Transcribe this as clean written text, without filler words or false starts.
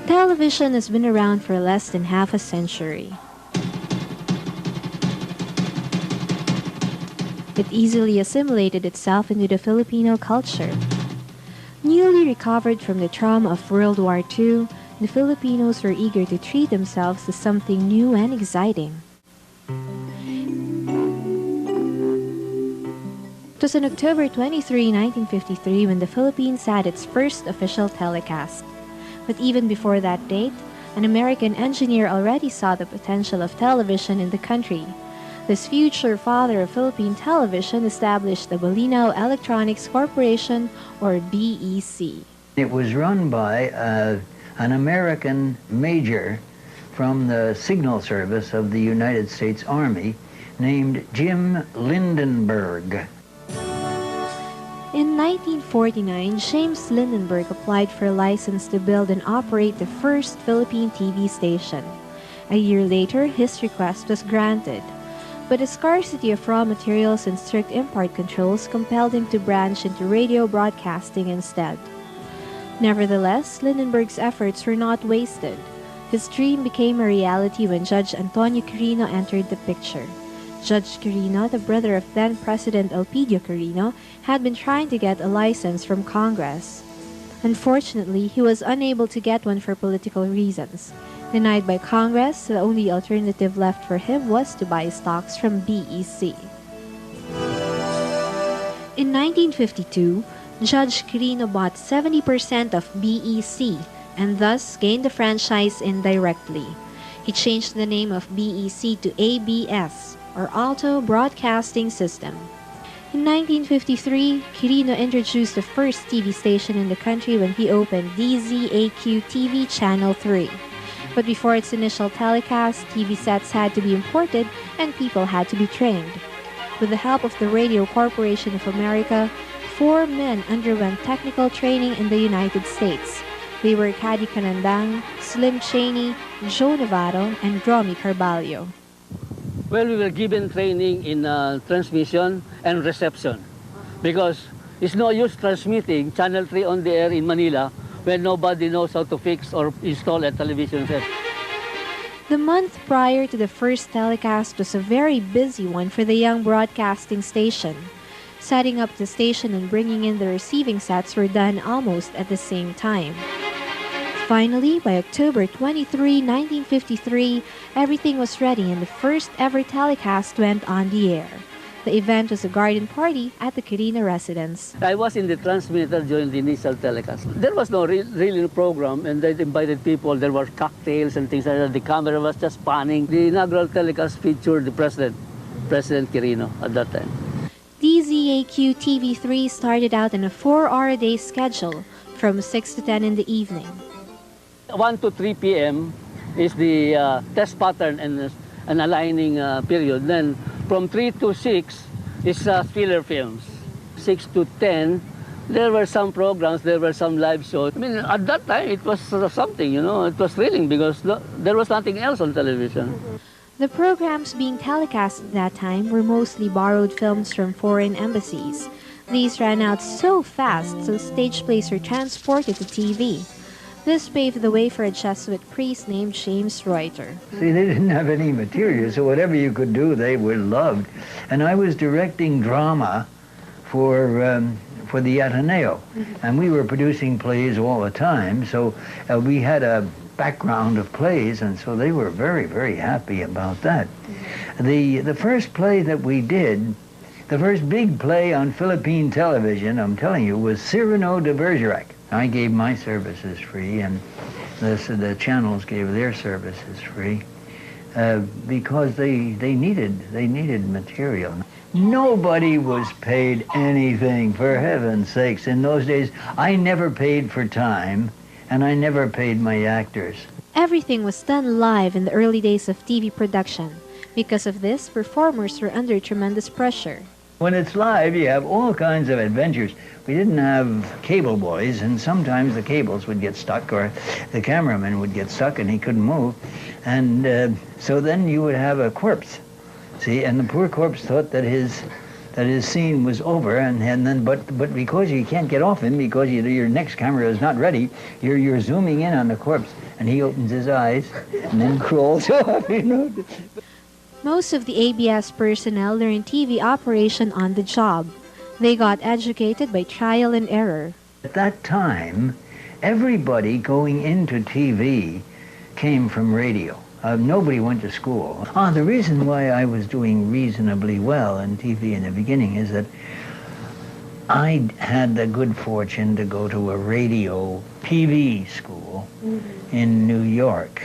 Television has been around for less than half a century. It easily assimilated itself into the Filipino culture. Newly recovered from the trauma of World War II, the Filipinos were eager to treat themselves to something new and exciting. It was on October 23, 1953 when the Philippines had its first official telecast. But even before that date, an American engineer already saw the potential of television in the country. This future father of Philippine television established the Bolinao Electronics Corporation, or BEC. It was run by an American major from the Signal Service of the United States Army named James Lindenberg. In 1949, James Lindenberg applied for a license to build and operate the first Philippine TV station. A year later, his request was granted. But the scarcity of raw materials and strict import controls compelled him to branch into radio broadcasting instead. Nevertheless, Lindenberg's efforts were not wasted. His dream became a reality when Judge Antonio Quirino entered the picture. Judge Quirino, the brother of then-President Elpidio Quirino, had been trying to get a license from Congress. Unfortunately, he was unable to get one for political reasons. Denied by Congress, the only alternative left for him was to buy stocks from BEC. In 1952, Judge Quirino bought 70% of BEC and thus gained the franchise indirectly. He changed the name of BEC to ABS, or Alto Broadcasting System. In 1953, Quirino introduced the first TV station in the country when he opened DZAQ TV Channel 3. But before its initial telecast, TV sets had to be imported and people had to be trained. With the help of the Radio Corporation of America, 4 men underwent technical training in the United States. They were Cady Canandang, Slim Cheney, Joe Navarro, and Romy Carballo. Well, we were given training in transmission and reception because it's no use transmitting Channel 3 on the air in Manila when nobody knows how to fix or install a television set. The month prior to the first telecast was a very busy one for the young broadcasting station. Setting up the station and bringing in the receiving sets were done almost at the same time. Finally, by October 23, 1953, everything was ready and the first ever telecast went on the air. The event was a garden party at the Quirino residence. I was in the transmitter during the initial telecast. There was no real program, and they invited people. There were cocktails and things like that. The camera was just panning. The inaugural telecast featured the President Quirino at that time. DZAQ TV3 started out on a 4-hour-a-day schedule from 6 to 10 in the evening. 1 to 3 p.m. is the test pattern and aligning period. Then from 3 to 6 is filler films. 6 to 10, there were some programs, there were some live shows. I mean, at that time, it was something, you know, it was thrilling because there was nothing else on television. The programs being telecast at that time were mostly borrowed films from foreign embassies. These ran out so fast, so stage plays were transported to TV. This paved the way for a Jesuit priest named James Reuter. See, they didn't have any material, so whatever you could do, they were loved. And I was directing drama for the Ateneo, and we were producing plays all the time, so we had a background of plays, and so they were very, very happy about that. The first play that we did, the first big play on Philippine television, I'm telling you, was Cyrano de Bergerac. I gave my services free, and the channels gave their services free because they needed material. Nobody was paid anything, for heaven's sakes. In those days, I never paid for time, and I never paid my actors. Everything was done live in the early days of TV production. Because of this, performers were under tremendous pressure. When it's live, you have all kinds of adventures. We didn't have cable boys, and sometimes the cables would get stuck, or the cameraman would get stuck and he couldn't move. And so then you would have a corpse, see, and the poor corpse thought that his that his scene was over, and then but because you can't get off him because your next camera is not ready, you're zooming in on the corpse, and he opens his eyes and then crawls off. Most of the ABS personnel learned TV operation on the job. They got educated by trial and error. At that time, everybody going into TV came from radio. Nobody went to school. The reason why I was doing reasonably well in TV in the beginning is that I had the good fortune to go to a radio TV school in New York.